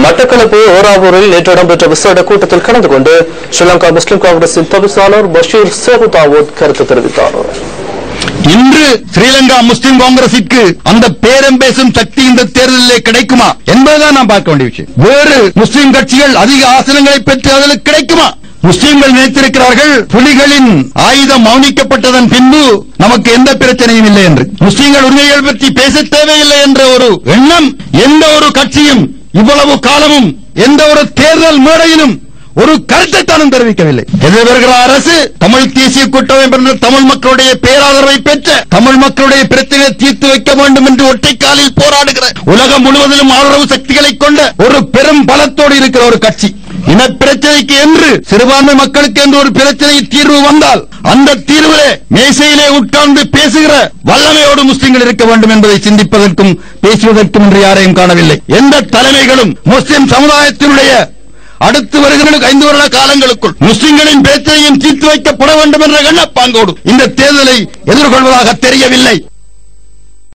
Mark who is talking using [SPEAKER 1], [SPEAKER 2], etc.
[SPEAKER 1] மட்டக்களப்பு ஓராவூரில் நேற்று இடம்பெற்ற விசேட கூட்டத்தில் கலந்து கொண்டு ஸ்ரீலங்கா முஸ்லிம் காங்கிரசின் தவிசாளர் பஷீர் சேகுதாவூத் கருத்து தெரிவித்தார்.
[SPEAKER 2] இன்று ஸ்ரீலங்கா முஸ்லிம் காங்கிரசிற்கு அந்த பேரம் பேசும் சக்தி இந்த தேர்தலிலே கிடைக்குமா என்பதுதான் நாம் பார்க்க வேண்டிய விஷயம். வேறு முஸ்லிம் கட்சிகள் அதிக ஆசனங்களை பெற்று அதில் கிடைக்குமா? முஸ்லிம்கள் நினைத்திருக்கிறார்கள் புலிகளின் ஆயுதம் மௌனிக்கப்பட்டதன் பின்பு நமக்கு எந்த பிரச்சனையும் இல்லை என்று. முஸ்லிம்கள் உரிமைகள் பற்றி பேச தேவையில்லை என்ற ஒரு எண்ணம் எந்த ஒரு கட்சியும் இவ்வளவு காலமும் எந்த ஒரு தேர்தல் மேடையிலும் ஒரு கருத்தை தானும் தெரிவிக்கவில்லை. எதிர்வருகிற அரசு தமிழ் தேசிய கூட்டமைப்பு தமிழ் மக்களுடைய பேராதரவை பெற்ற தமிழ் மக்களுடைய பிரச்சனையை தீர்த்து வைக்க வேண்டும் என்று ஒற்றைக்காலில் போராடுகிற உலகம் முழுவதிலும் ஆதரவு சக்திகளை கொண்ட ஒரு பெரும் பலத்தோடு இருக்கிற ஒரு கட்சி. இன பிரச்சனைக்கு என்று சிறுபான்மை மக்களுக்கு என்று ஒரு பிரச்சனை தீர்வு வந்தால் அந்த தீர்விலே மேசையிலே உட்கார்ந்து பேசுகிற வல்லமையோடு முஸ்லிம்கள் இருக்க வேண்டும் என்பதை சிந்திப்பதற்கும் பேசுவதற்கும் என்று யாரையும் காணவில்லை. எந்த தலைமைகளும் முஸ்லிம் சமுதாயத்தினுடைய அடுத்து வருகிற 5 வருட காலங்களுக்குள் முஸ்லிம்களின் பிரச்சனையும் தீர்த்து வைக்கப்பட வேண்டும் என்ற எண்ணப்பாங்கோடு இந்த தேர்தலை எதிர்கொள்வதாக தெரியவில்லை.